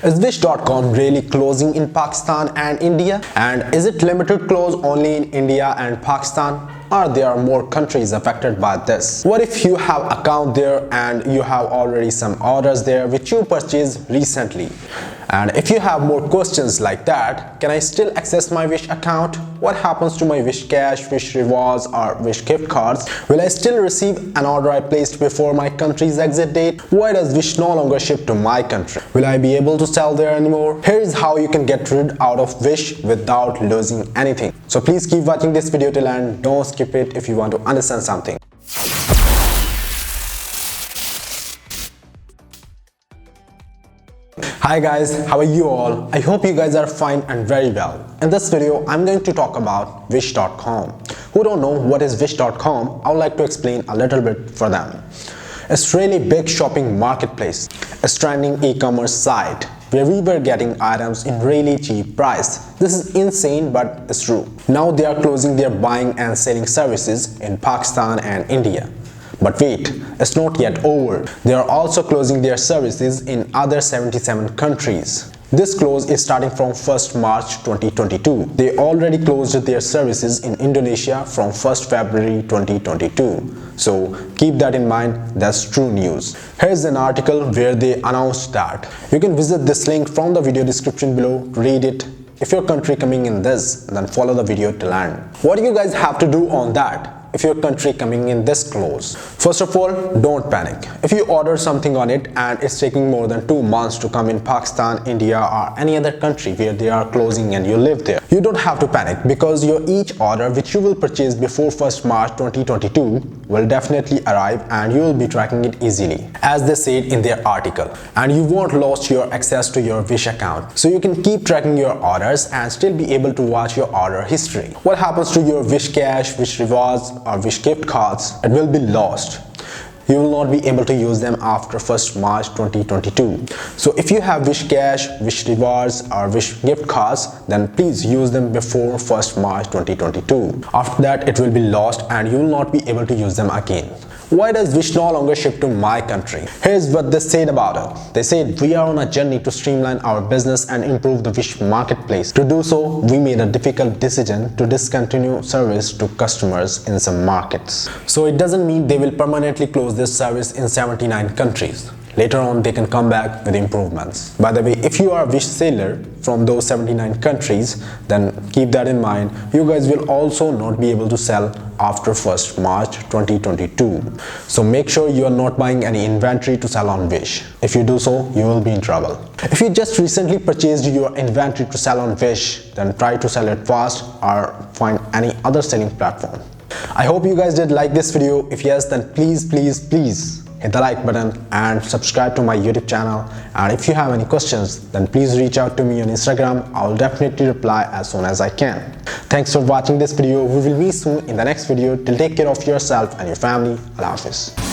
Is Wish.com really closing in Pakistan and India? And is it limited close only in India and Pakistan? Or there are more countries affected by this? What if you have account there and you have already some orders there which you purchased recently? And if you have more questions like that, can I still access my Wish account? What happens to my Wish Cash, Wish Rewards or Wish gift cards? Will I still receive an order I placed before my country's exit date? Why does Wish no longer ship to my country? Will I be able to sell there anymore? Here is how you can get rid out of Wish without losing anything. So please keep watching this video till end. Don't skip it if you want to understand something. Hi guys, how are you all? I hope you guys are fine and very well. In this video, I'm going to talk about Wish.com. Who don't know what is Wish.com, I would like to explain a little bit for them. It's really big shopping marketplace, a trending e-commerce site where we were getting items in really cheap price. This is insane, but it's true. Now they are closing their buying and selling services in Pakistan and India. But wait, it's not yet over. They are also closing their services in other 77 countries. This close is starting from 1st March 2022. They already closed their services in Indonesia from 1st February 2022. So keep that in mind, that's true news. Here's an article where they announced that. You can visit this link from the video description below to read it. If your country coming in this, then follow the video till end. What do you guys have to do on that? If your country coming in this close? First of all, don't panic. If you order something on it and it's taking more than 2 months to come in Pakistan, India or any other country where they are closing and you live there, you don't have to panic because your each order which you will purchase before 1st March 2022 will definitely arrive and you will be tracking it easily, as they said in their article. And you won't lose your access to your Wish account. So you can keep tracking your orders and still be able to watch your order history. What happens to your Wish Cash, Wish Rewards or Wish gift cards? It will be lost. You will not be able to use them after 1st March 2022. So if you have Wish Cash, Wish Rewards or Wish gift cards, then please use them before 1st March 2022. After that, it will be lost and you will not be able to use them again. Why does Wish no longer ship to my country? Here's what they said about it. They said, we are on a journey to streamline our business and improve the Wish marketplace. To do so, we made a difficult decision to discontinue service to customers in some markets. So it doesn't mean they will permanently close this service in 79 countries. Later on, they can come back with improvements. By the way, if you are a Wish seller from those 79 countries, then keep that in mind. You guys will also not be able to sell after 1st March 2022. So make sure you are not buying any inventory to sell on Wish. If you do so, you will be in trouble. If you just recently purchased your inventory to sell on Wish, then try to sell it fast or find any other selling platform. I hope you guys did like this video. If yes, then please hit the like button and subscribe to my YouTube channel. And if you have any questions, then please reach out to me on Instagram. I will definitely reply as soon as I can. Thanks for watching this video. We will meet soon in the next video. Till take care of yourself and your family. Allah Hafiz.